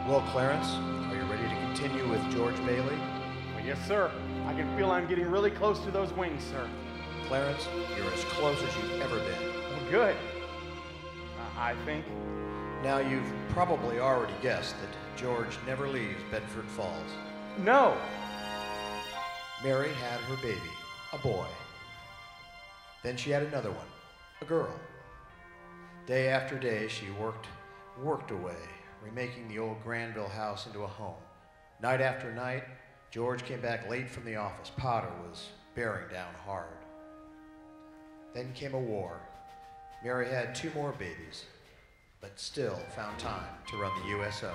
Well, Clarence, are you ready to continue with George Bailey? Well, yes, sir. I can feel I'm getting really close to those wings, sir. Clarence, you're as close as you've ever been. Well, good. I think. Now, you've probably already guessed that George never leaves Bedford Falls. No. Mary had her baby, a boy. Then she had another one, a girl. Day after day, she worked away, remaking the old Granville house into a home. Night after night, George came back late from the office. Potter was bearing down hard. Then came a war. Mary had 2 more babies, but still found time to run the USO.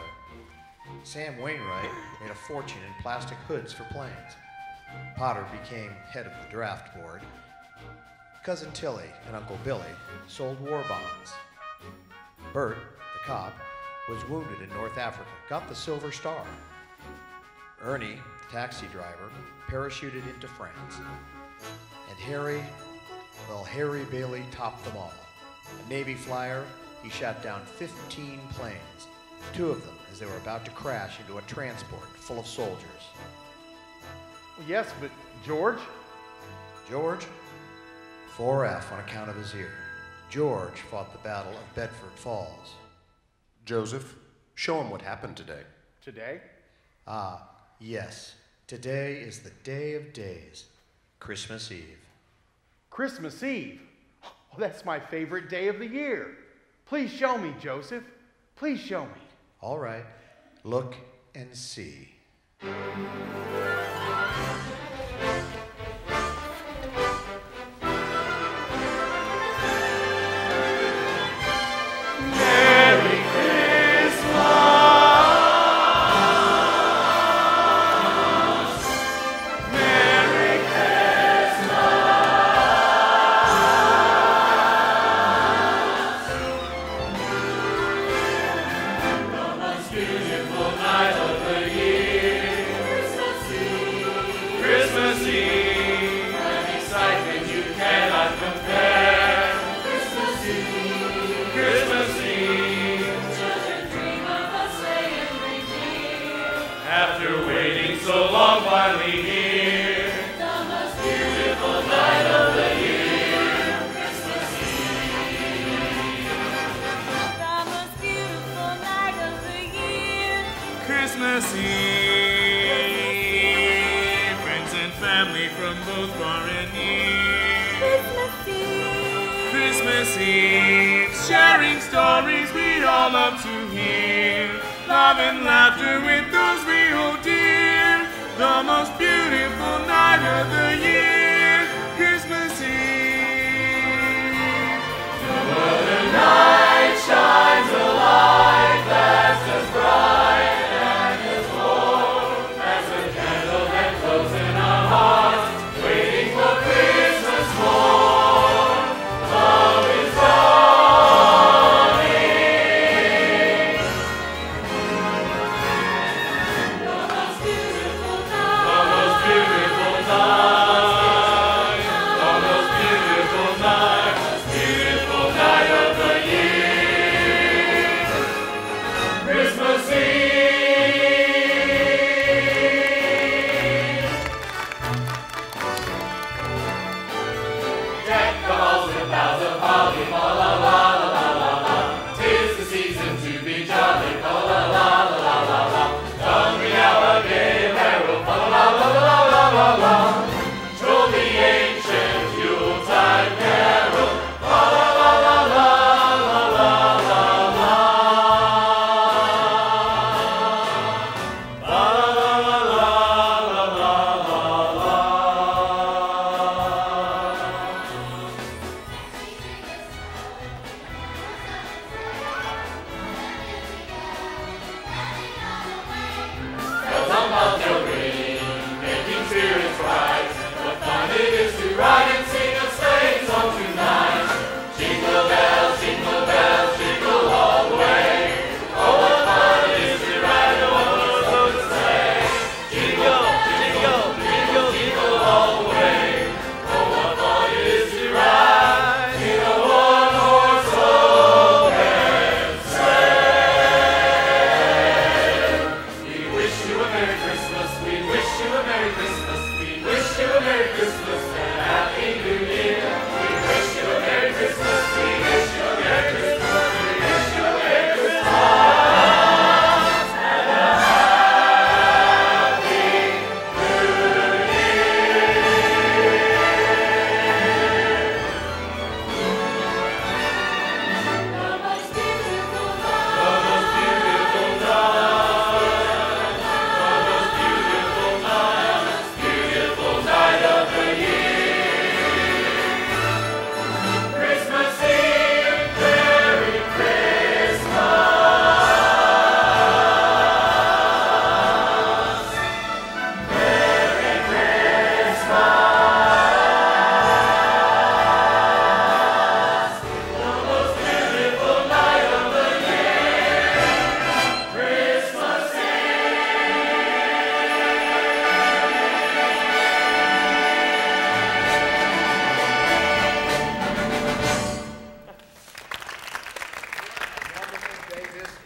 Sam Wainwright made a fortune in plastic hoods for planes. Potter became head of the draft board. Cousin Tilly and Uncle Billy sold war bonds. Bert, the cop, was wounded in North Africa, got the Silver Star. Ernie, the taxi driver, parachuted into France. And Harry Bailey topped them all. A Navy flyer, he shot down 15 planes, 2 of them as they were about to crash into a transport full of soldiers. Well, yes, but George? George? 4F on account of his ear. George fought the Battle of Bedford Falls. Joseph, show him what happened today. Today? Ah, yes. Today is the day of days, Christmas Eve. Christmas Eve? Oh, that's my favorite day of the year. Please show me, Joseph. Please show me. All right. Look and see. Christmas Eve, friends and family from both far and near. Christmas Eve, sharing stories we all love to hear. Love and laughter with those we hold dear. The most beautiful night of the year, Christmas Eve. For the night shines a light that's as bright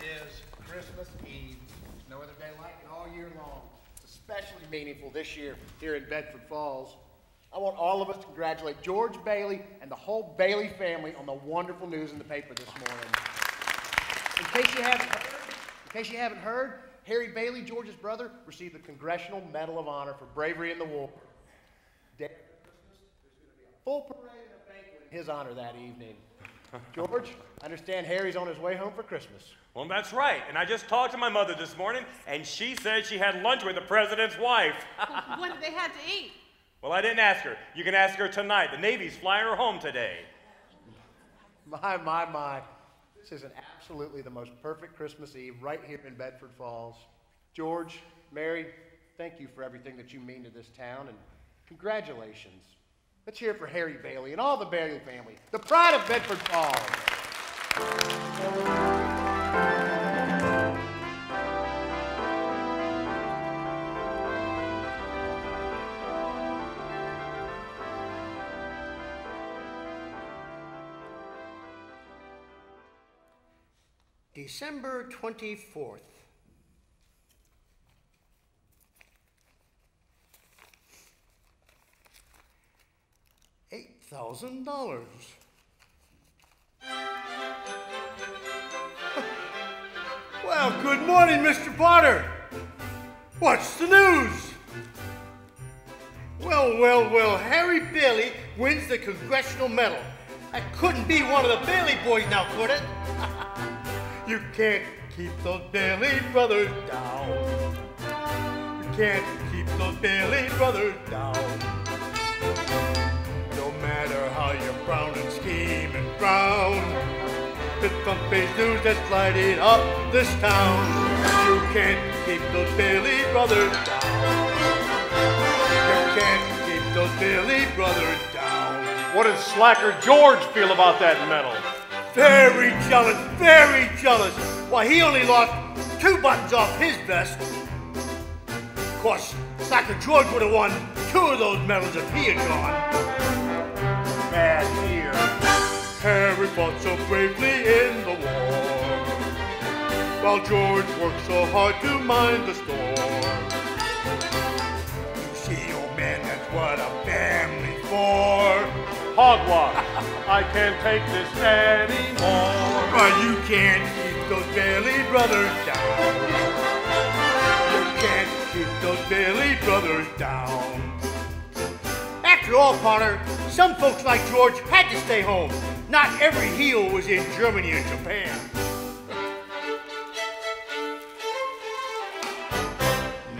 is Christmas Eve. There's no other day like it all year long. It's especially meaningful this year here in Bedford Falls. I want all of us to congratulate George Bailey and the whole Bailey family on the wonderful news in the paper this morning. In case you haven't heard, Harry Bailey, George's brother, received the Congressional Medal of Honor for bravery in the war. Day after Christmas, there's going to be a full parade and a banquet in his honor that evening. George, I understand Harry's on his way home for Christmas. Well, that's right. And I just talked to my mother this morning, and she said she had lunch with the president's wife. What did they have to eat? Well, I didn't ask her. You can ask her tonight. The Navy's flying her home today. My. This is absolutely the most perfect Christmas Eve right here in Bedford Falls. George, Mary, thank you for everything that you mean to this town, and congratulations. Let's hear it for Harry Bailey and all the Bailey family, the pride of Bedford Falls. December 24th. $8,000. Well, good morning, Mr. Potter. What's the news? Well, Harry Bailey wins the Congressional Medal. That couldn't be one of the Bailey boys now, could it? You can't keep those Bailey brothers down. You can't keep those Bailey brothers down. No matter how you frown and scheme and frown, it's front page news that's lighting up this town. You can't keep those Bailey brothers down. You can't keep those Bailey brothers down. What does Slacker George feel about that medal? Very jealous, very jealous. Why, he only lost 2 buttons off his vest. Of course, Slacker George would have won 2 of those medals if he had gone. Bad year. Harry fought so bravely in the war, while George worked so hard to mind the store. You see, old man, that's what a family's for. Hogwash. I can't take this anymore. But you can't keep those Bailey brothers down. You can't keep those Bailey brothers down. After all, Potter, some folks like George had to stay home. Not every heel was in Germany and Japan.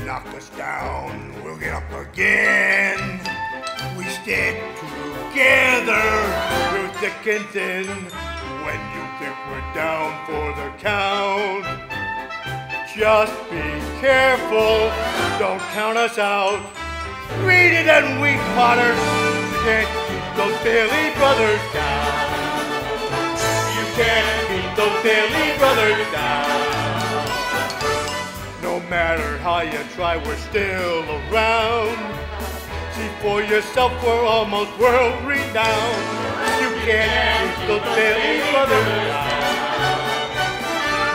Knock us down, we'll get up again. We stand together through thick and thin. When you think we're down for the count, just be careful, don't count us out. Read it and weep, Potter. You can't keep those Bailey brothers down. You can't keep those Bailey brothers down. No matter how you try, we're still around. See for yourself, we're almost world renowned. You can't keep those Bailey brothers down.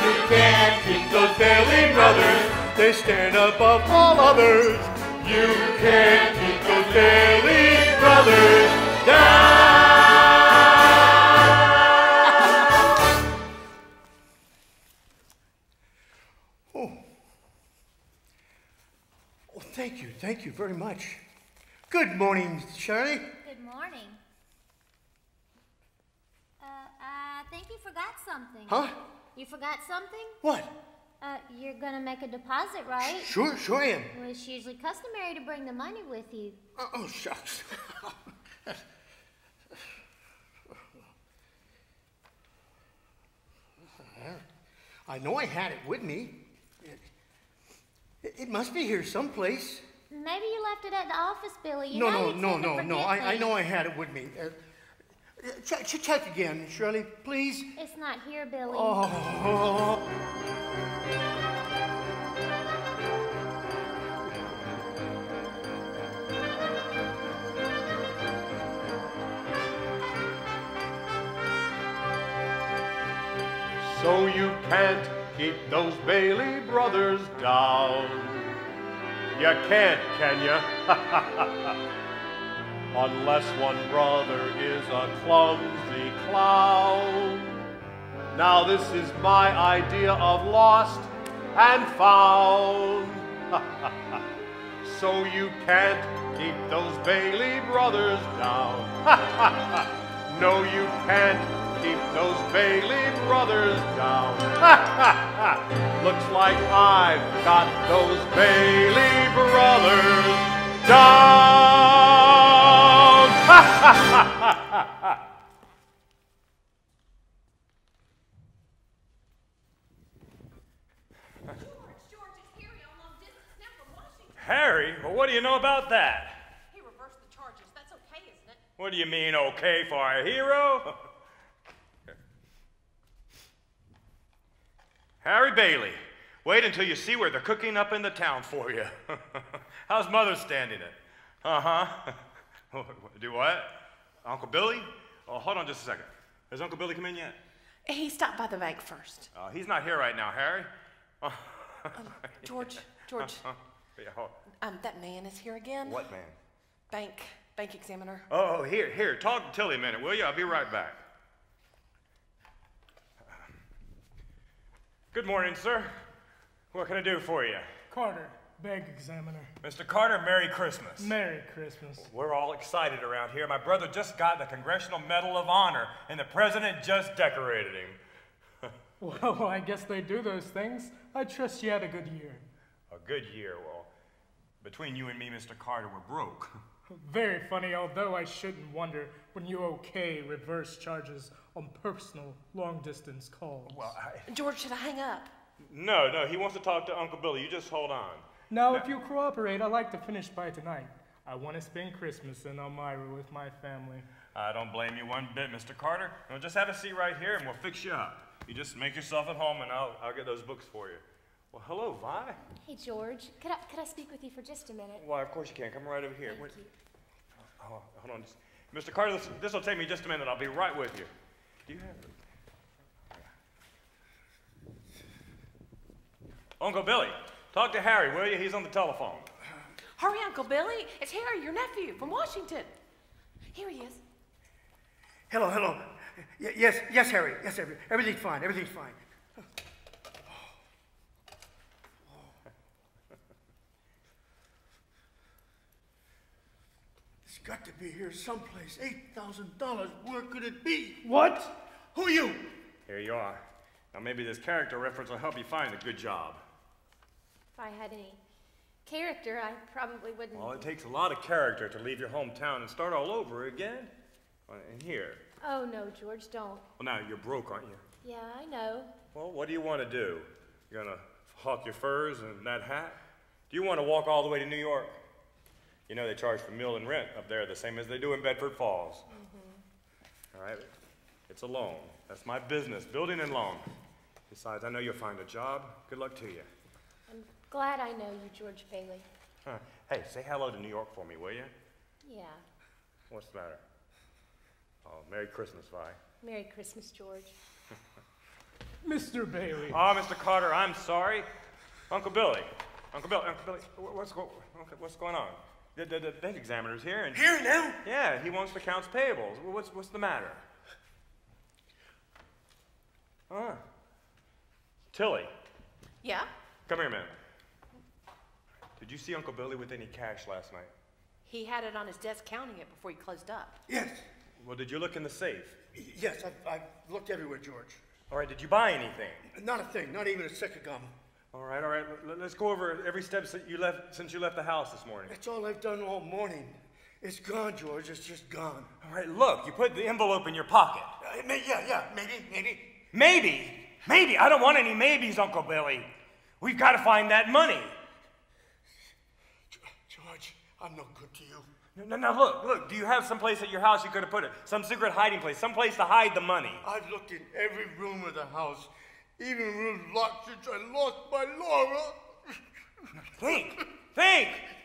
You can't keep those Bailey brothers. They stand above all others. You can't keep those Bailey brothers down. Oh, thank you very much. Good morning, Shirley. Good morning. I think you forgot something. Huh? You forgot something? What? You're gonna make a deposit, right? Sure I am. Well, it's usually customary to bring the money with you. Oh, shucks. I know I had it with me. It must be here someplace. Maybe you left it at the office, Billy. You No. tend to forget I things. know I had it with me. Check again, Shirley, please. It's not here, Billy. Oh. So you can't keep those Bailey brothers down. You can't, can ya? Unless one brother is a clumsy clown. Now this is my idea of lost and found. So you can't keep those Bailey brothers down. No, you can't keep those Bailey brothers down. Looks like I've got those Bailey brothers down. George, it's Harry on long distance now from Washington. Harry? Well, what do you know about that? He reversed the charges. That's okay, isn't it? What do you mean, okay for a hero? Harry Bailey, wait until you see where they're cooking up in the town for you. How's Mother standing it? Uh-huh. Do what? Uncle Billy? Oh, hold on just a second. Has Uncle Billy come in yet? He stopped by the bank first. He's not here right now, Harry. George, Yeah, hold. that man is here again. What man? Bank examiner. Oh, here. Talk to Tilly a minute, will you? I'll be right back. Good morning, sir. What can I do for you? Carter, bank examiner. Mr. Carter, Merry Christmas. Merry Christmas. We're all excited around here. My brother just got the Congressional Medal of Honor, and the president just decorated him. Well, I guess they do those things. I trust you had a good year. A good year. Well, between you and me, Mr. Carter, we're broke. Very funny, although I shouldn't wonder when you okay reverse charges on personal long-distance calls. Well, George, should I hang up? No, he wants to talk to Uncle Billy. You just hold on. Now, if you cooperate, I'd like to finish by tonight. I want to spend Christmas in Elmira with my family. I don't blame you one bit, Mr. Carter. We'll just have a seat right here, and we'll fix you up. You just make yourself at home, and I'll get those books for you. Well, hello, Vi. Hey, George. Could I speak with you for just a minute? Well, of course you can. Come right over here. Thank you. Oh, hold on. Mr. Carter, this will take me just a minute. I'll be right with you. Do you have it? Uncle Billy, talk to Harry, will you? He's on the telephone. Hurry, Uncle Billy. It's Harry, your nephew, from Washington. Here he is. Hello. Yes, Harry. Yes, Harry. Everything's fine. It's got to be here someplace. $8,000. Where could it be? What? Who are you? Here you are. Now maybe this character reference will help you find a good job. If I had any character, I probably wouldn't. Well, it takes a lot of character to leave your hometown and start all over again. And here. Oh, no, George, don't. Well, now you're broke, aren't you? Yeah, I know. Well, what do you want to do? You gonna hawk your furs and that hat? Do you want to walk all the way to New York? You know they charge for meal and rent up there the same as they do in Bedford Falls. Mm-hmm. All right? It's a loan. That's my business, building and loan. Besides, I know you'll find a job. Good luck to you. I'm glad I know you, George Bailey. Huh. Hey, say hello to New York for me, will you? Yeah. What's the matter? Oh, Merry Christmas, Vi. Merry Christmas, George. Mr. Bailey. Oh, Mr. Carter, I'm sorry. Uncle Billy, what's going on? The bank examiner's here. And Here now? yeah, he wants the accounts payables. What's the matter? Tilly, Yeah? come here a minute. Did you see Uncle Billy with any cash last night? He had it on his desk counting it before he closed up. Yes. Well, did you look in the safe? Yes, I've looked everywhere, George. All right, did you buy anything? Not a thing, not even a stick of gum. All right. Let's go over every step since you left the house this morning. That's all I've done all morning. It's gone, George. It's just gone. All right, look, you put the envelope in your pocket. Yeah, maybe. Maybe. I don't want any maybes, Uncle Billy. We've got to find that money. George, I'm no good to you. No, look. Do you have some place at your house you could have put it? Some secret hiding place, some place to hide the money. I've looked in every room of the house, even rooms locked since I lost my Laura. Think.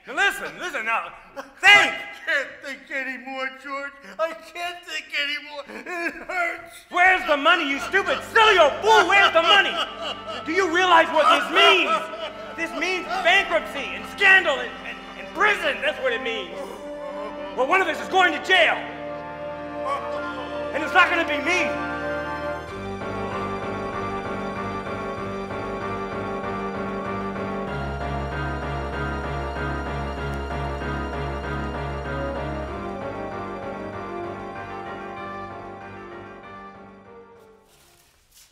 Now listen now. Think. I can't think anymore, George. I can't think anymore. It hurts. Where's the money, you stupid, silly old fool? Where's the money? Do you realize what this means? This means bankruptcy and scandal and prison. That's what it means. Well, one of us is going to jail. And it's not going to be me.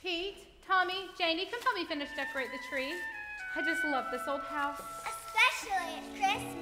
Pete, Tommy, Janie, come help me finish decorate the tree. I just love this old house. Especially at Christmas.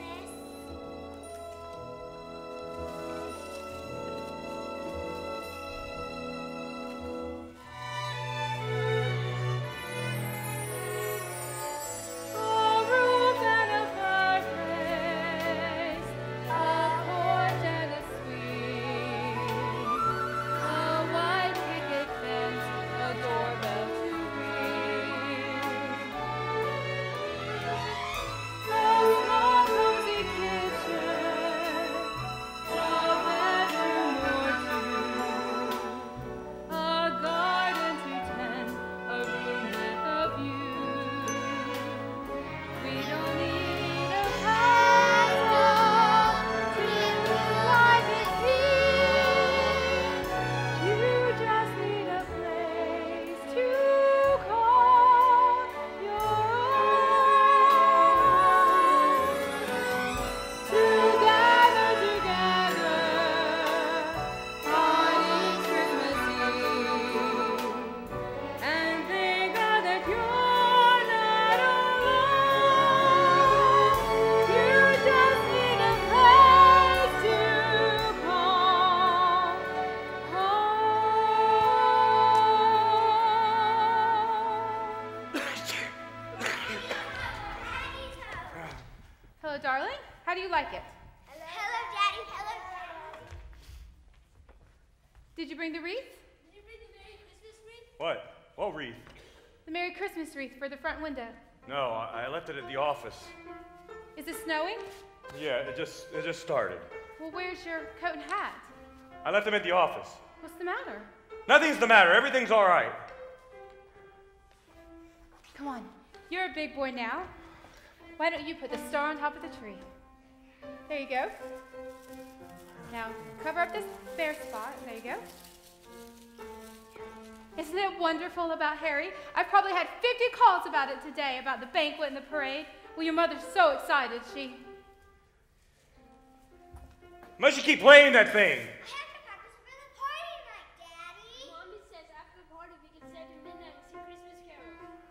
Hello, darling. How do you like it? Hello, Daddy. Hello, Daddy. Did you bring the wreath? Did you bring the Merry Christmas wreath? What? What wreath? The Merry Christmas wreath for the front window. No, I left it at the office. Is it snowing? Yeah, it just started. Well, where's your coat and hat? I left them at the office. What's the matter? Nothing's the matter. Everything's all right. Come on. You're a big boy now. Why don't you put the star on top of the tree? There you go. Now, cover up this bare spot. There you go. Isn't it wonderful about Harry? I've probably had 50 calls about it today, about the banquet and the parade. Well, your mother's so excited, she... Must you keep playing that thing? I have to practice for the party tonight, Daddy. Mommy says after the party we can stay till midnight and sing Christmas carols.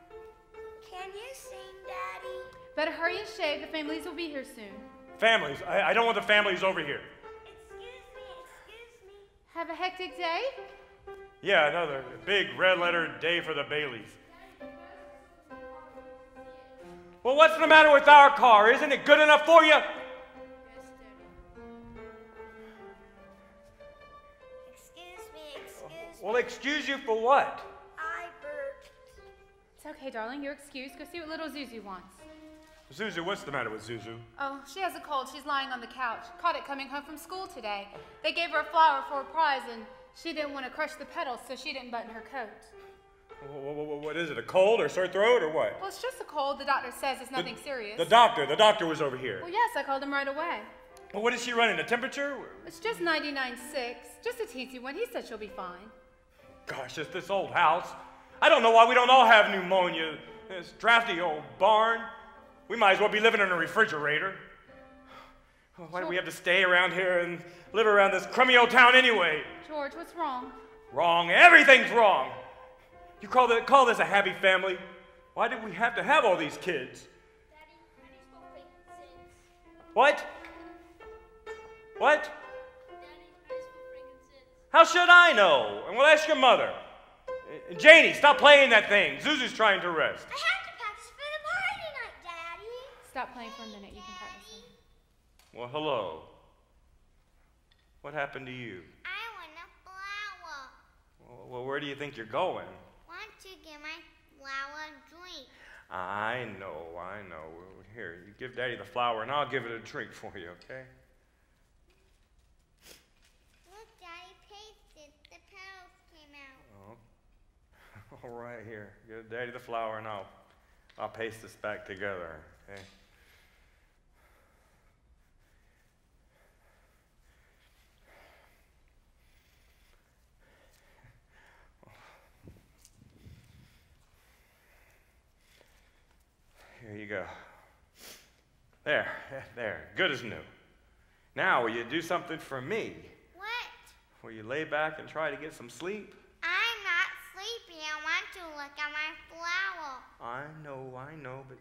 Can you sing, Daddy? Better hurry and shave. The families will be here soon. Families? I don't want the families over here. Excuse me. Have a hectic day? Yeah, another big red-letter day for the Baileys. Well, what's the matter with our car? Isn't it good enough for you? Excuse me. Well, excuse you for what? I burped. It's okay, darling. You're excused. Go see what little Zuzu wants. Zuzu, what's the matter with Zuzu? Oh, she has a cold. She's lying on the couch. Caught it coming home from school today. They gave her a flower for a prize, and she didn't want to crush the petals, so she didn't button her coat. What is it, a cold or sore throat or what? Well, it's just a cold. The doctor says it's nothing serious. The doctor was over here. Well, yes, I called him right away. Well, what is she running, a temperature? It's just 99.6. Just a teensy one. He said she'll be fine. Gosh, it's this old house. I don't know why we don't all have pneumonia. This drafty old barn. We might as well be living in a refrigerator. Why do we have to stay around here and live around this crummy old town anyway? George, what's wrong? Wrong. Everything's wrong. You call this a happy family? Why did we have to have all these kids? Daddy, I need smoke frankincense. What? What? Daddy, I need smoke frankincense. How should I know? And we'll ask your mother. Janie, stop playing that thing. Zuzu's trying to rest. I have to practice for the party tonight, Daddy. Stop playing for a minute. You can practice it. Well, hello. What happened to you? I want a flower. Well, where do you think you're going? Want to get my flower drink. I know. Here, you give Daddy the flower, and I'll give it a drink for you, okay? Look, Daddy pasted. The petals came out. Oh. All right, here. Give Daddy the flour, and I'll paste this back together, okay? Here you go. There, good as new. Now, will you do something for me? What? Will you lay back and try to get some sleep? I'm not sleepy. I want to look at my flower. I know, but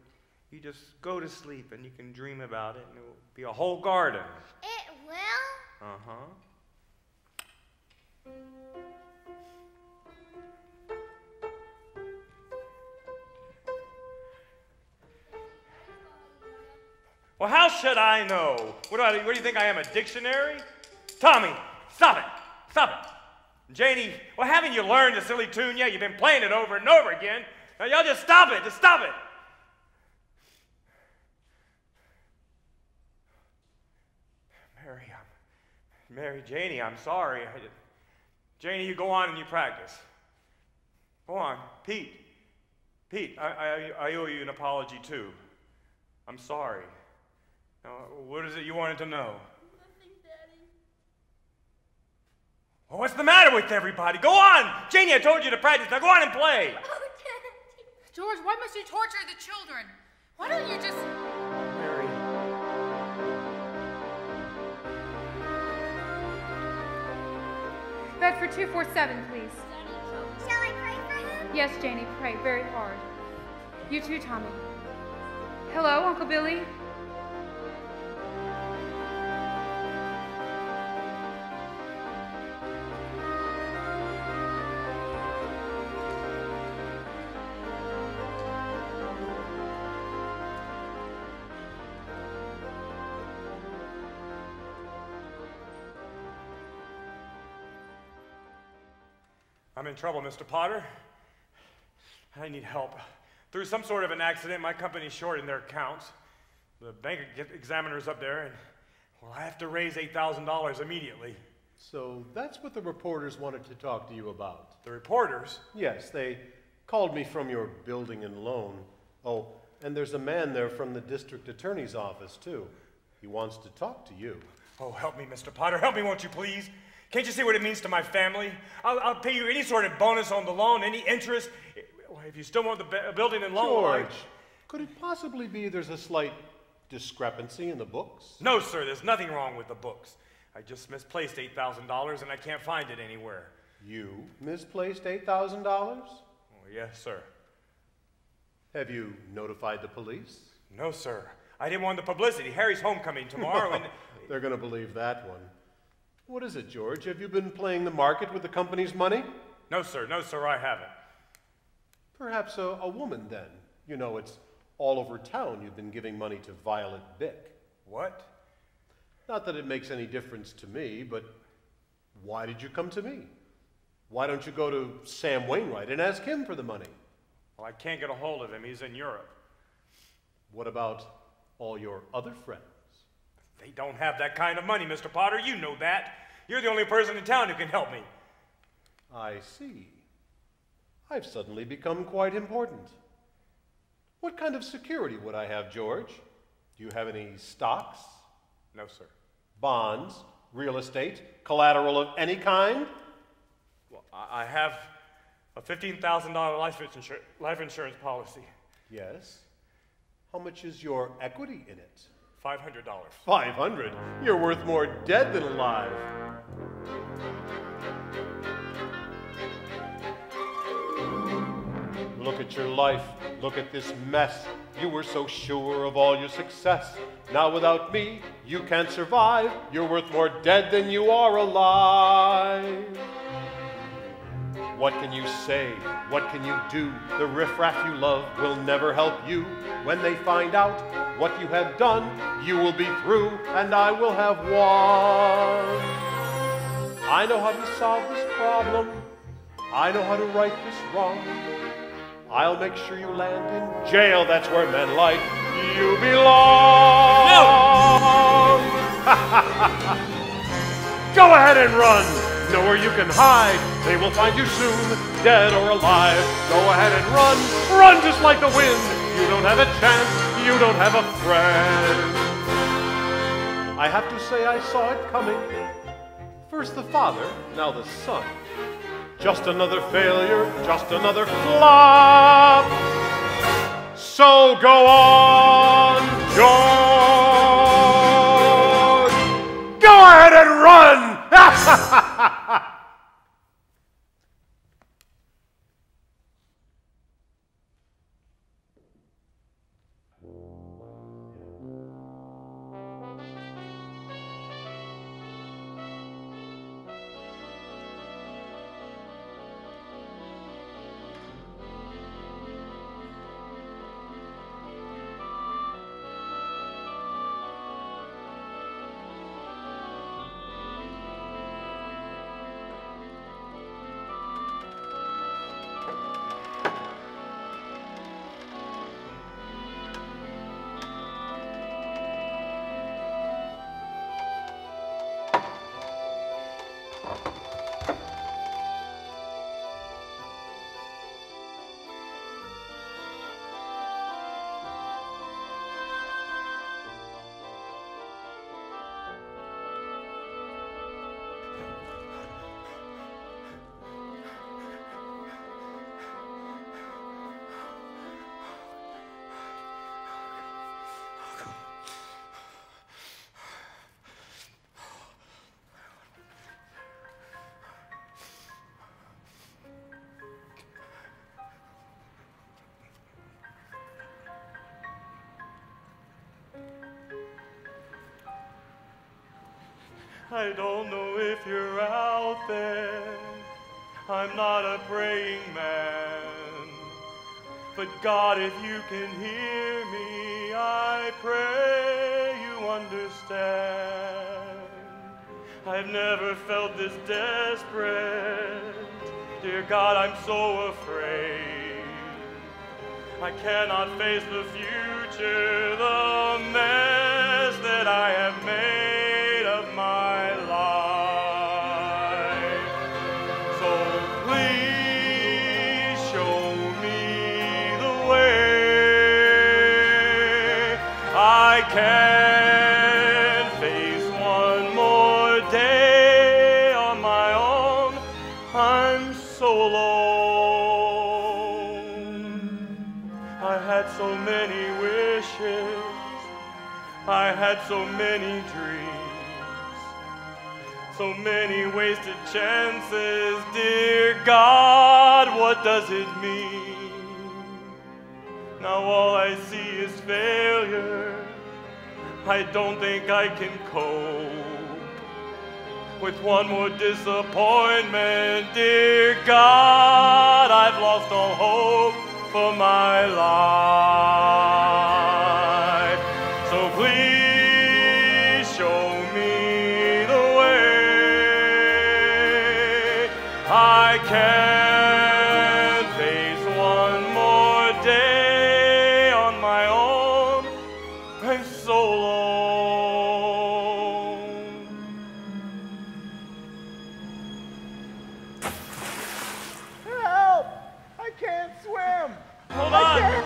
you just go to sleep and you can dream about it and it will be a whole garden. It will? Uh-huh. Well, how should I know? What do you think I am, a dictionary? Tommy, stop it. Stop it. Janie, well, haven't you learned the silly tune yet? You've been playing it over and over again. Now, y'all just stop it. Just stop it. Janie, I'm sorry. Janie, you go on and you practice. Go on. Pete, I owe you an apology, too. I'm sorry. Now, what is it you wanted to know? Nothing, Daddy. Well, what's the matter with everybody? Go on! Janie, I told you to practice. Now go on and play. Oh, Daddy. George, why must you torture the children? Why don't you just... Mary. Bedford 247, please. Shall I pray for him? Yes, Janie, pray very hard. You too, Tommy. Hello, Uncle Billy? I'm in trouble, Mr. Potter. I need help. Through some sort of an accident, my company's short in their accounts. The bank examiner's up there, and, well, I have to raise $8,000 immediately. So that's what the reporters wanted to talk to you about. The reporters? Yes, they called me from your building and loan. Oh, and there's a man there from the district attorney's office, too. He wants to talk to you. Oh, help me, Mr. Potter. Help me, won't you, please? Can't you see what it means to my family? I'll pay you any sort of bonus on the loan, any interest. If you still want the building and loan... George, could it possibly be there's a slight discrepancy in the books? No, sir, there's nothing wrong with the books. I just misplaced $8,000 and I can't find it anywhere. You misplaced $8,000? Oh, yes, sir. Have you notified the police? No, sir. I didn't want the publicity. Harry's homecoming tomorrow and... They're going to believe that one. What is it, George? Have you been playing the market with the company's money? No, sir. No, sir, I haven't. Perhaps a woman, then. You know, it's all over town you've been giving money to Violet Bick. What? Not that it makes any difference to me, but why did you come to me? Why don't you go to Sam Wainwright and ask him for the money? Well, I can't get a hold of him. He's in Europe. What about all your other friends? They don't have that kind of money, Mr. Potter. You know that. You're the only person in town who can help me. I see. I've suddenly become quite important. What kind of security would I have, George? Do you have any stocks? No, sir. Bonds, real estate, collateral of any kind? Well, I have a $15,000 life insurance policy. Yes. How much is your equity in it? $500. 500? You're worth more dead than alive. Look at your life. Look at this mess. You were so sure of all your success. Now without me, you can't survive. You're worth more dead than you are alive. What can you say? What can you do? The riffraff you love will never help you. When they find out what you have done, you will be through, and I will have won. I know how to solve this problem. I know how to right this wrong. I'll make sure you land in jail. That's where men like you belong. No! Go ahead and run. nowhere you can hide. They will find you soon, dead or alive. Go ahead and run, run just like the wind. You don't have a chance, you don't have a friend. I have to say I saw it coming. First the father, now the son. Just another failure, just another flop. So go on, George. Go ahead and run! I don't know if you're out there, I'm not a praying man, but God, if you can hear me, I pray you understand. I've never felt this desperate, dear God, I'm so afraid. I cannot face the future, the mess that I have made of my life. So please show me the way. I can't face one more day on my own. I'm so alone. I had so many wishes, I had so many dreams, so many wasted chances. Dear God, what does it mean? Now all I see is failure. I don't think I can cope with one more disappointment. Dear God, I've lost all hope for my life. So please show me the way. I can't face one more day on my own. I'm so alone. Help! I can't swim! Hold I on. can't.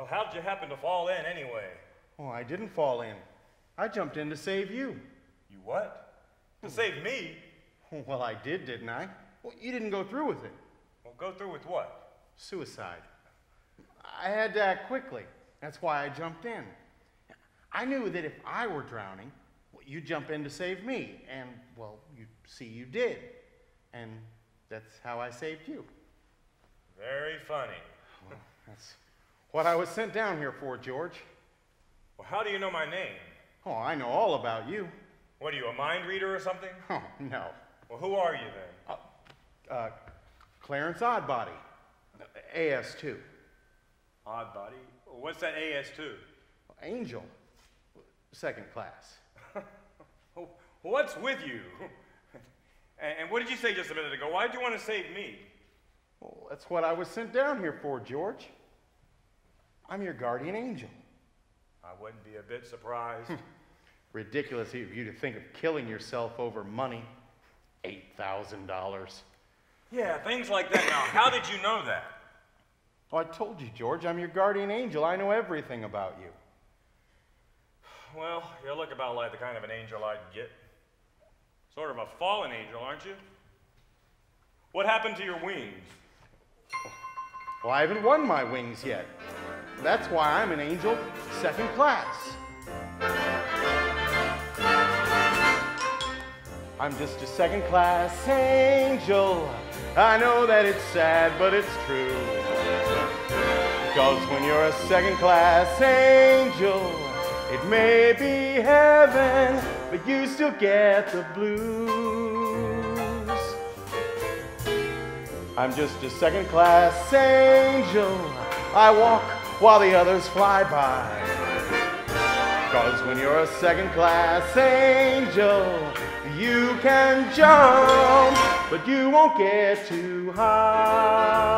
Well, how'd you happen to fall in anyway? Oh, I didn't fall in. I jumped in to save you. You what? To save me? Well, I did, didn't I? Well, you didn't go through with it. Well, go through with what? Suicide. I had to act quickly. That's why I jumped in. I knew that if I were drowning, well, you'd jump in to save me. And, well, you did. And that's how I saved you. Very funny. Well, that's what I was sent down here for, George. Well, how do you know my name? Oh, I know all about you. What are you, a mind reader or something? Oh, no. Well, who are you then? Clarence Oddbody. AS2. Oddbody? What's that AS2? Angel. Second class. What's with you? And what did you say just a minute ago? Why did you want to save me? Well, that's what I was sent down here for, George. I'm your guardian angel. I wouldn't be a bit surprised. Ridiculous of you to think of killing yourself over money. $8,000. Yeah, things like that. Now, how did you know that? Oh, I told you, George, I'm your guardian angel. I know everything about you. Well, you look about like the kind of an angel I'd get. Sort of a fallen angel, aren't you? What happened to your wings? Well, I haven't won my wings yet. That's why I'm an angel second class. I'm just a second class angel. I know that it's sad, but it's true. Because when you're a second class angel, it may be heaven, but you still get the blues. I'm just a second class angel. I walk while the others fly by. Because when you're a second class angel, you can jump, but you won't get too high.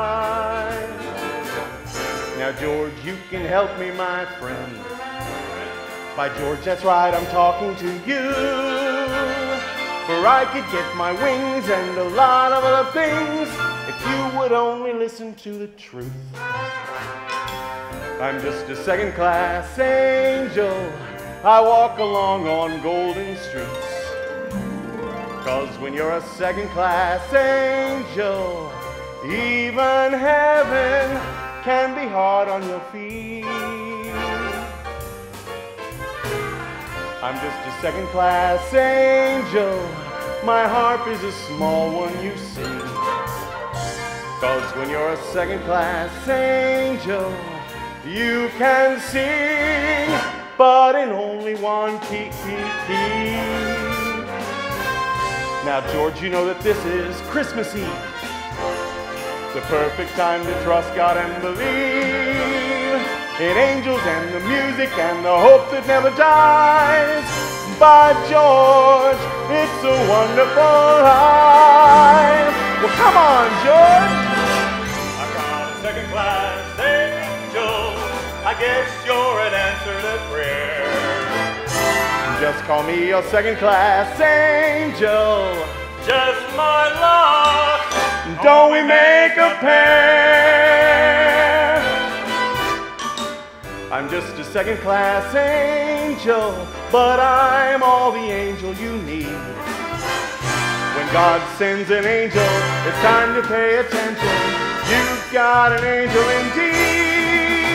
Now, George, you can help me, my friend. By George, that's right, I'm talking to you. For I could get my wings and a lot of other things if you would only listen to the truth. I'm just a second class angel. I walk along on golden streets. 'Cause when you're a second class angel, even heaven can be hard on your feet. I'm just a second class angel. My harp is a small one, you see. 'Cause when you're a second class angel, you can sing, but in only one key. Now, George, you know that this is Christmas Eve. The perfect time to trust God and believe in angels and the music and the hope that never dies. By George, it's a wonderful life. Well, come on, George. I got a second class angel. I guess you're an answer to prayer. Just call me a second class angel. Just my luck. Don't we make a pair? I'm just a second class angel, but I'm all the angel you need. When God sends an angel, it's time to pay attention. You've got an angel indeed,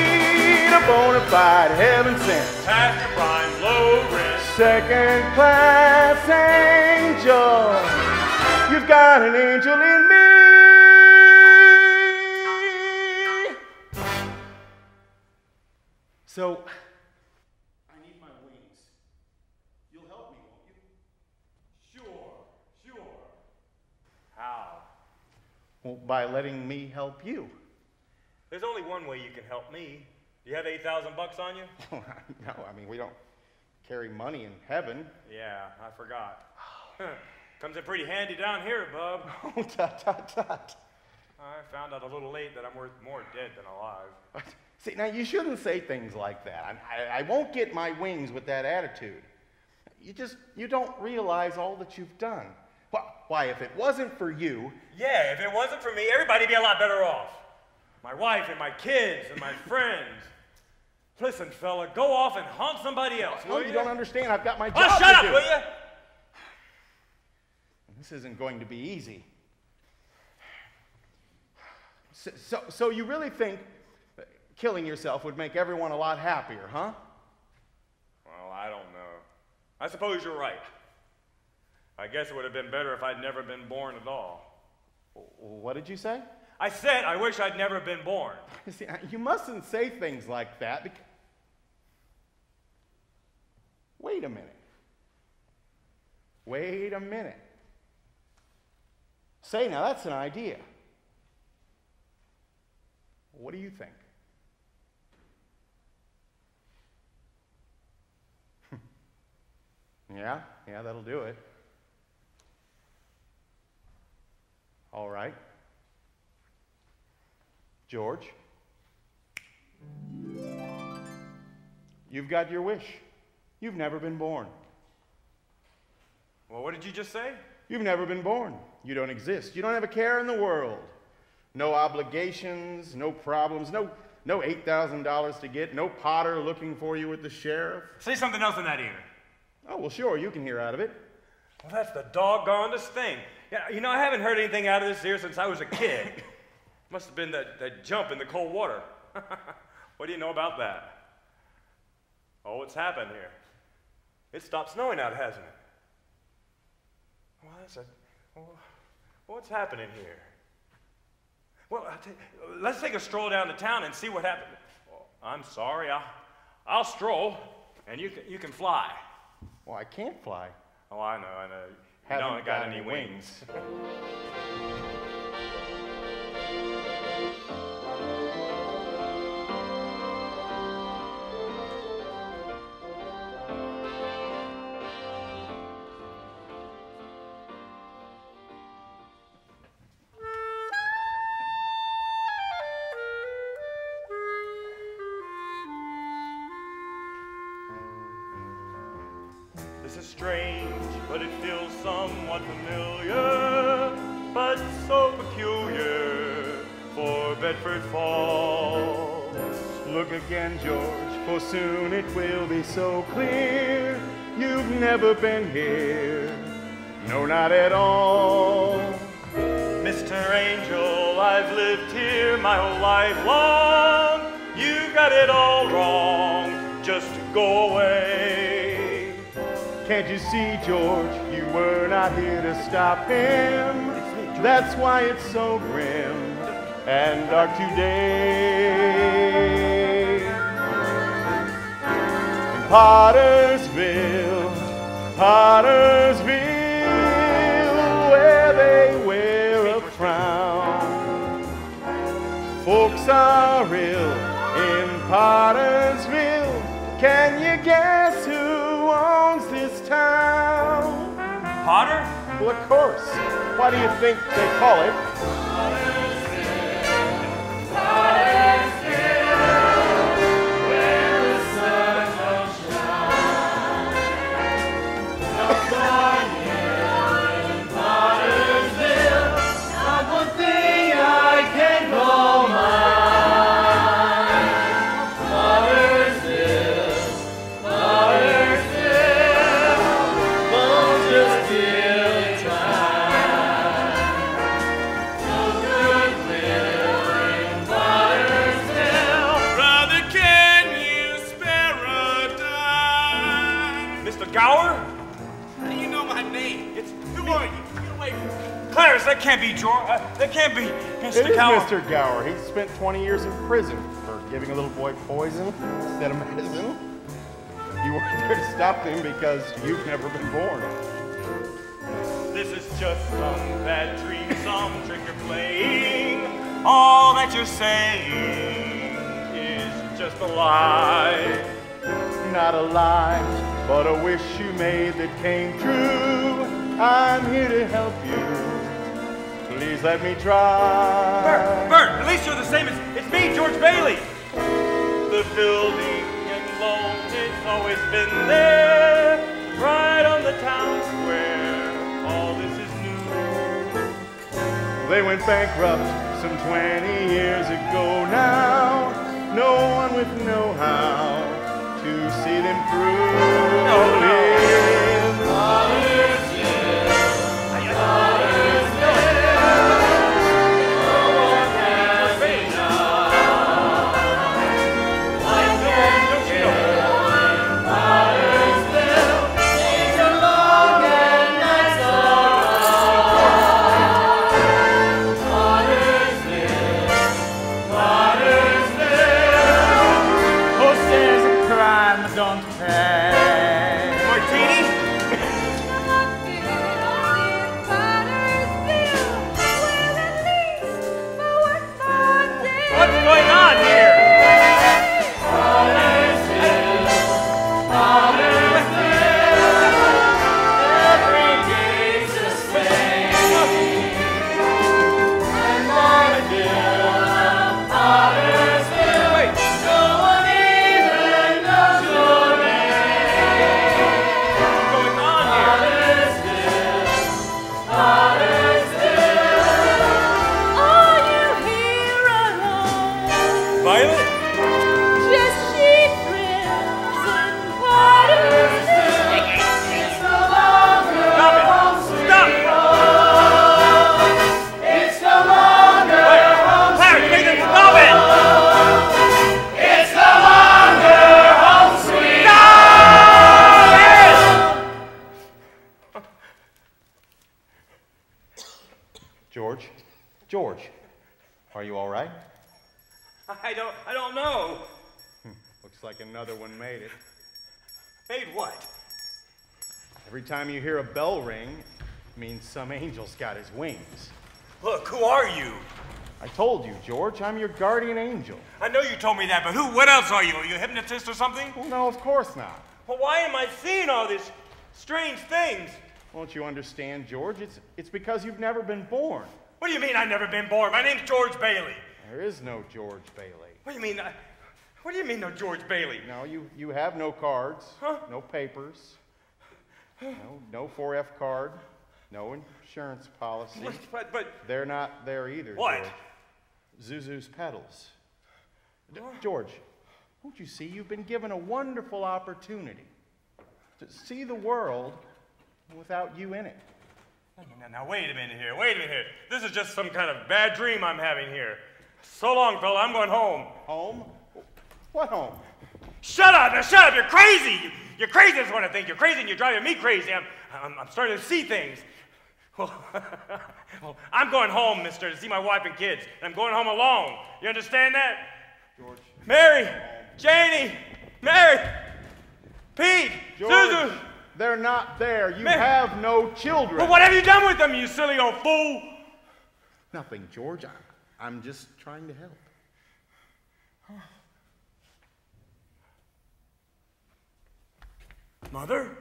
a bona fide heaven sent. Past your prime, low risk. Second class angel, you've got an angel in me. So, I need my wings. You'll help me, won't you? Sure. How? Well, by letting me help you. There's only one way you can help me. Do you have $8,000 on you? No, I mean, we don't carry money in heaven. Yeah, I forgot. Comes in pretty handy down here, bub. Oh, tut. I found out a little late that I'm worth more dead than alive. See, now you shouldn't say things like that. I won't get my wings with that attitude. You don't realize all that you've done. Why, if it wasn't for you... Yeah, if it wasn't for me, everybody'd be a lot better off. My wife and my kids and my friends. Listen, fella, go off and haunt somebody else, No, will you you? don't understand. I've got my job Oh, to shut up, do. will you? This isn't going to be easy. So you really think killing yourself would make everyone a lot happier, huh? Well, I don't know. I suppose you're right. I guess it would have been better if I'd never been born at all. What did you say? I said I wish I'd never been born. See, you mustn't say things like that. Wait a minute. Wait a minute. Say, now that's an idea. What do you think? Yeah, that'll do it. All right. George, you've got your wish. You've never been born. Well, what did you just say? You've never been born. You don't exist. You don't have a care in the world. No obligations, no problems, no $8,000 to get, no Potter looking for you with the sheriff. Say something else in that ear. Oh, well, sure, you can hear out of it. Well, that's the doggonedest thing. Yeah, you know, I haven't heard anything out of this ear since I was a kid. Must have been that jump in the cold water. What do you know about that? Oh, what's happened here? It stopped snowing out, hasn't it? Well, what's happening here? Well, let's take a stroll down to town and see what happened. Oh, I'm sorry, I'll stroll, and you can fly. Well, I can't fly. Oh, I know. You don't got any wings. This is strange, but it feels somewhat familiar, but so peculiar for Bedford Falls. Look again, George, for soon it will be so clear you've never been here. No, not at all. Mr. Angel, I've lived here my whole life long. You got it all wrong, just go away. Can't you see, George, you were not here to stop him? That's why it's so grim and dark today. In Pottersville, where they wear a frown. Folks are ill in Pottersville. Can you guess who owns this town? Potter? Well, of course. Why do you think they call it where the sun will shine. Someone here in Pottersville, not one thing I can call mine. Pottersville, bones just killing time. No good living in Pottersville. Brother, can you spare a dime? Mr. Gower? How do you know my name? Who are you? Get away from me. Clarence, that can't be George. That can't be Mr. It is Gower. Mr. Gower. He spent 20 years in prison for giving a little boy poison instead of medicine. You weren't there to stop him because you've never been born. This is just some bad dream, some trick you're playing. All that you're saying is just a lie. Not a lie, but a wish you made that came true. I'm here to help you. Please let me try. Bert, at least you're the same as it's me, George Bailey. The building and loan, it's always been there, right on the town square. All this is new. They went bankrupt some 20 years ago now. no one with know-how to see them through. No, no. George, are you all right? I don't know. Looks like another one made it. Made what? Every time you hear a bell ring, it means some angel's got his wings. Look, who are you? I told you, George, I'm your guardian angel. I know you told me that, but what else are you? Are you a hypnotist or something? Well, no, of course not. Well, why am I seeing all these strange things? Won't you understand, George? It's because you've never been born. What do you mean I've never been born? My name's George Bailey. There is no George Bailey. What do you mean? What do you mean no George Bailey? No, you have no cards, huh? No papers, no 4F card, no insurance policy. But they're not there either, what? George. Zuzu's pedals. George, don't you see you've been given a wonderful opportunity to see the world without you in it? Now, wait a minute here. This is just some kind of bad dream I'm having here. So long, fella, I'm going home. Home? What home? Shut up, you're crazy! You're crazy, that's what I think. You're crazy and you're driving me crazy. I'm starting to see things. Well, I'm going home, mister, to see my wife and kids. And I'm going home alone. You understand that? George. Mary! Janie! Mary! Pete! George. Susan! They're not there. You have no children. Well, what have you done with them, you silly old fool? Nothing, George. I'm just trying to help. Mother?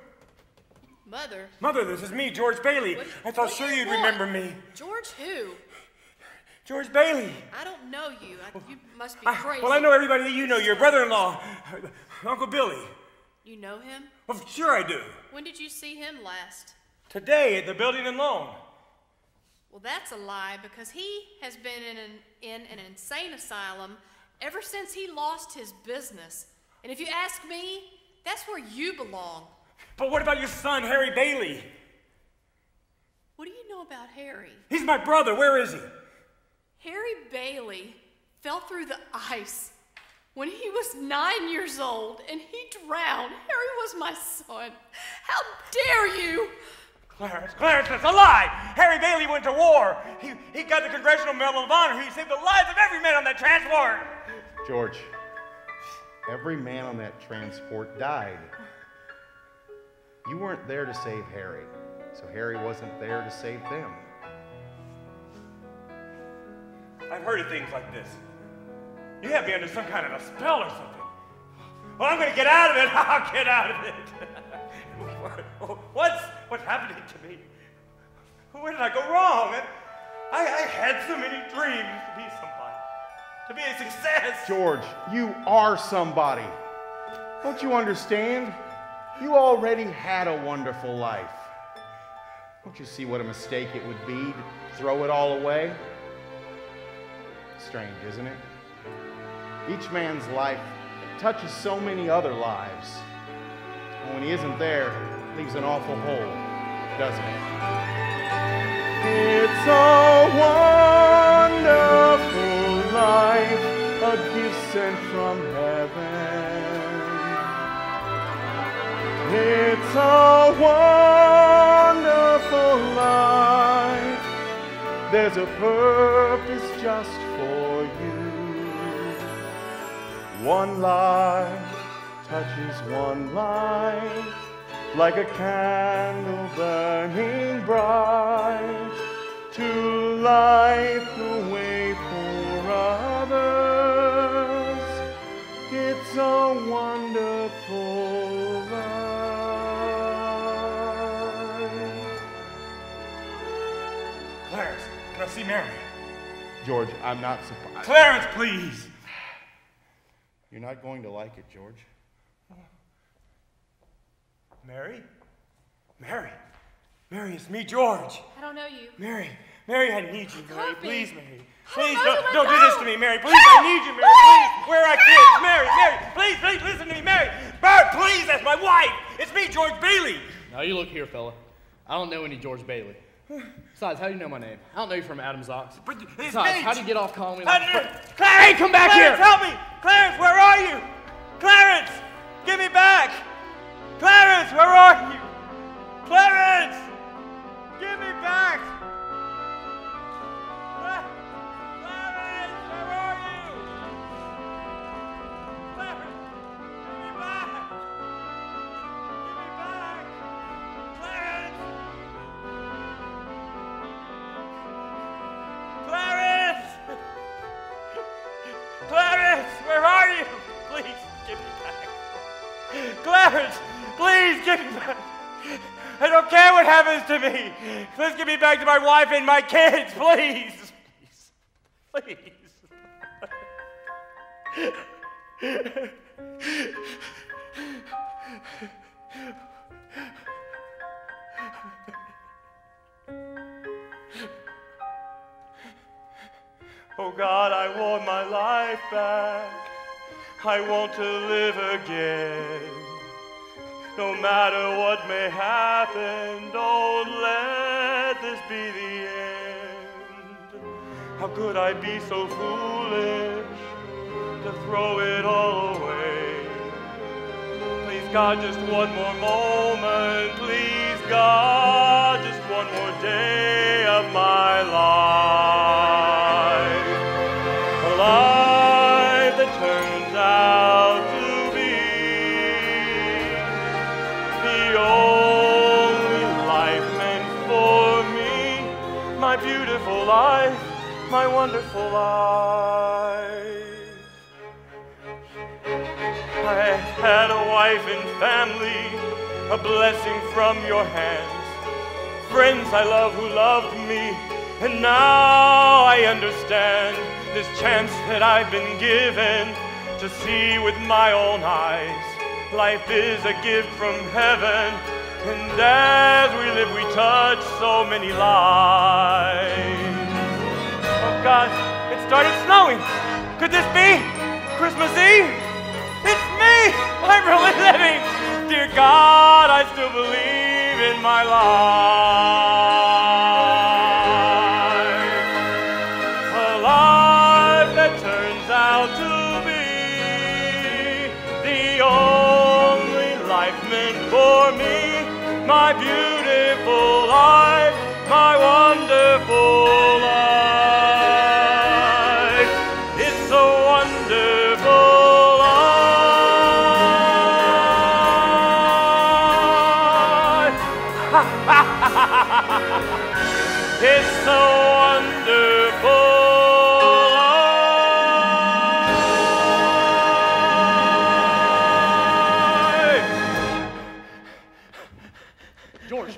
Mother? Mother, this is me, George Bailey. I thought sure you'd remember me. George who? George Bailey. I don't know you. You must be crazy. Well, I know everybody that you know. Your brother-in-law, Uncle Billy. You know him? Well, sure I do. When did you see him last? Today at the building and loan. Well, that's a lie because he has been in an insane asylum ever since he lost his business. And if you ask me, that's where you belong. But what about your son, Harry Bailey? What do you know about Harry? He's my brother. Where is he? Harry Bailey fell through the ice when he was 9 years old and he drowned. Harry was my son. How dare you? Clarence, that's a lie! Harry Bailey went to war. He got the Congressional Medal of Honor. He saved the lives of every man on that transport. George, every man on that transport died. You weren't there to save Harry, so Harry wasn't there to save them. I've heard of things like this. You have me under some kind of a spell or something. Well, I'm going to get out of it. I'll get out of it. What's happening to me? Where did I go wrong? I had so many dreams to be somebody, to be a success. George, you are somebody. Don't you understand? You already had a wonderful life. Don't you see what a mistake it would be to throw it all away? Strange, isn't it? Each man's life touches so many other lives. And when he isn't there, it leaves an awful hole, doesn't it? It's a wonderful life, a gift sent from heaven. It's a wonderful life. There's a purpose just for you. One life touches one life, like a candle burning bright, to light the way for others. It's a wonderful life. Clarence, can I see Mary? George, I'm not surprised. Clarence, please! You're not going to like it, George. Mary? Mary? Mary, it's me, George. I don't know you. Mary, I need you, Mary. Please, Mary. Please, no, don't do this to me, Mary. Please, I need you, Mary. Please, where are our kids? Mary, please, listen to me, Mary. Bert, please, that's my wife. It's me, George Bailey. Now, you look here, fella. I don't know any George Bailey. Besides, how do you know my name? I don't know you from Adam's Ox. Besides, how do you get off calling me like... Clarence! Hey, come back here! Help me! Clarence, where are you? Clarence! Give me back! Clarence, where are you? Clarence! Give me back! Clarence, where are you? Clarence, give me back! Give me back! Clarence! Clarence! Clarence, where are you? Please, give me back. Clarence, please give me back. I don't care what happens to me. Please give me back to my wife and my kids, please. Please. Oh God, I want my life back. I want to live again. No matter what may happen, don't let this be the end. How could I be so foolish to throw it all away? Please God, just one more moment. Please God, just one more day of my life. A life that turns out to be the only life meant for me. My beautiful life, my wonderful life. I had a wife and family, a blessing from your hands. Friends I love who loved me, and now I understand this chance that I've been given to see with my own eyes. Life is a gift from heaven, and as we live we touch so many lives. Oh God, it started snowing. Could this be Christmas Eve? It's me! I'm really living! Dear God, I still believe in my life. A life that turns out to be the only life meant for me. My beautiful life, my wonderful life. It's a wonderful it's so wonderful life. George,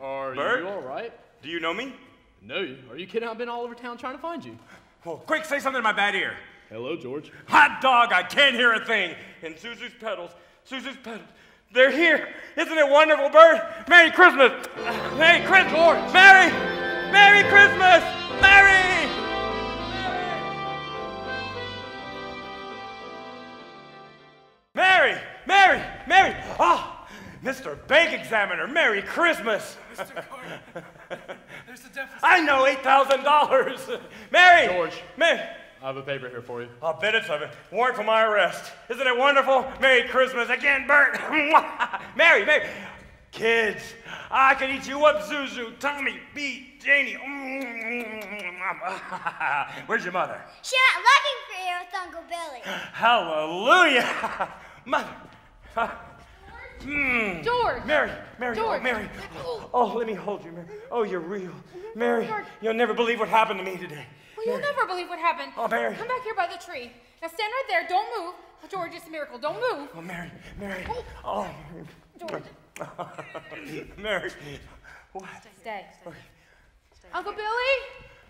are Bert? you all right? Do you know me? No, are you kidding? I've been all over town trying to find you. Well, quick, say something in my bad ear. Hello, George. Hot dog, I can't hear a thing. And Susie's pedals, they're here. Isn't it wonderful, Bert? Merry Christmas. Merry Christmas. George. Merry Christmas. Merry. Mr. Bank Examiner, Merry Christmas. Mr. Carter, there's a deficit. I know, $8,000. Mary! George. Mary! I have a paper here for you. I'll bet it's a warrant for my arrest. Isn't it wonderful? Merry Christmas again, Bert. Mary, Mary. Kids, I can eat you up, Zuzu, Tommy, Pete, Janie. Where's your mother? She went looking for you with Uncle Billy. Hallelujah. Mother. George. Mary, Mary, George. oh, Mary. Oh, let me hold you, Mary. Oh, you're real. Mary, George. You'll never believe what happened to me today. Well, you'll never believe what happened. Oh, Mary. Come back here by the tree. Now stand right there. Don't move. Oh, George, it's a miracle. Don't move. Oh, Mary, Mary. Oh, Mary. George. Mary. What? Stay. Uncle Billy,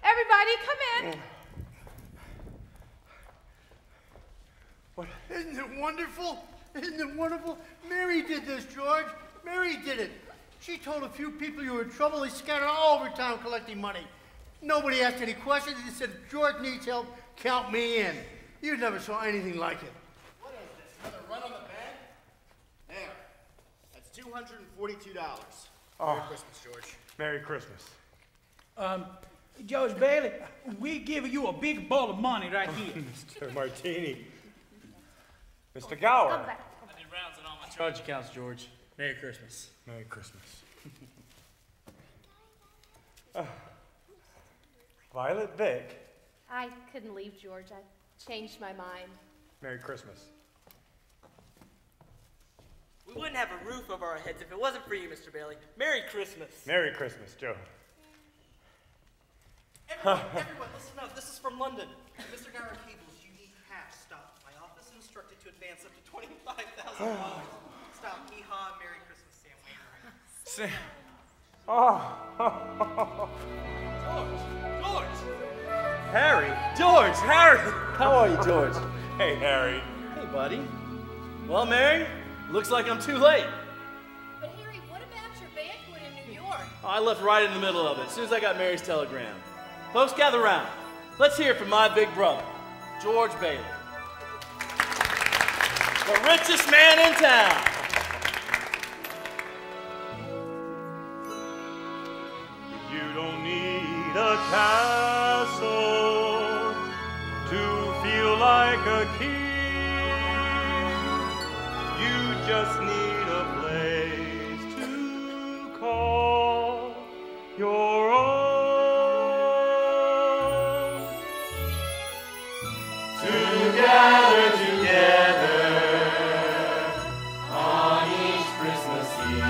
everybody, come in. What? Isn't it wonderful? Isn't it wonderful? Mary did this, George. Mary did it. She told a few people you were in trouble. They scattered all over town collecting money. Nobody asked any questions. They said, if George needs help, count me in. You never saw anything like it. What is this? Another run on the bank? There. That's $242. Oh. Merry Christmas, George. Merry Christmas. George Bailey, we give you a big ball of money right here. Mr. Martini. Mr. Gower. I did rounds on all my charge accounts, George. Merry Christmas. Merry Christmas. Violet Vick. I couldn't leave, George. I changed my mind. Merry Christmas. We wouldn't have a roof over our heads if it wasn't for you, Mr. Bailey. Merry Christmas. Merry Christmas, Joe. Everyone, listen up. This is from London. Mr. Gower Cable's unique cash stopped my office and instructed to advance up to $25,000. Stop. Hee-haw. Merry Christmas, Sam Wainwright. George! Harry! George! Harry! How are you, George? Hey, Harry. Hey, buddy. Well, Mary, looks like I'm too late. But Harry, what about your banquet in New York? Oh, I left right in the middle of it, as soon as I got Mary's telegram. Folks, gather round. Let's hear from my big brother, George Bailey. The richest man in town. You don't need a castle to feel like a king. You just need a place to call your own. To gather together on each Christmas Eve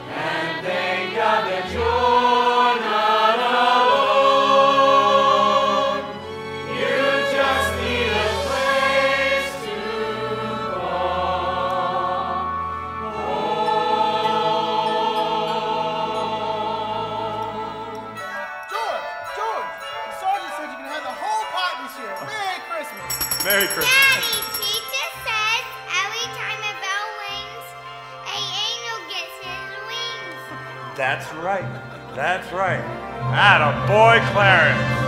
and thank God that you're not alone. You just need a place to call home. George! The sergeant said you can have the whole pot this year. Merry Christmas! Merry Christmas. Daddy, teacher says every time a bell rings, an angel gets his wings. That's right. That's right. Atta boy, Clarence.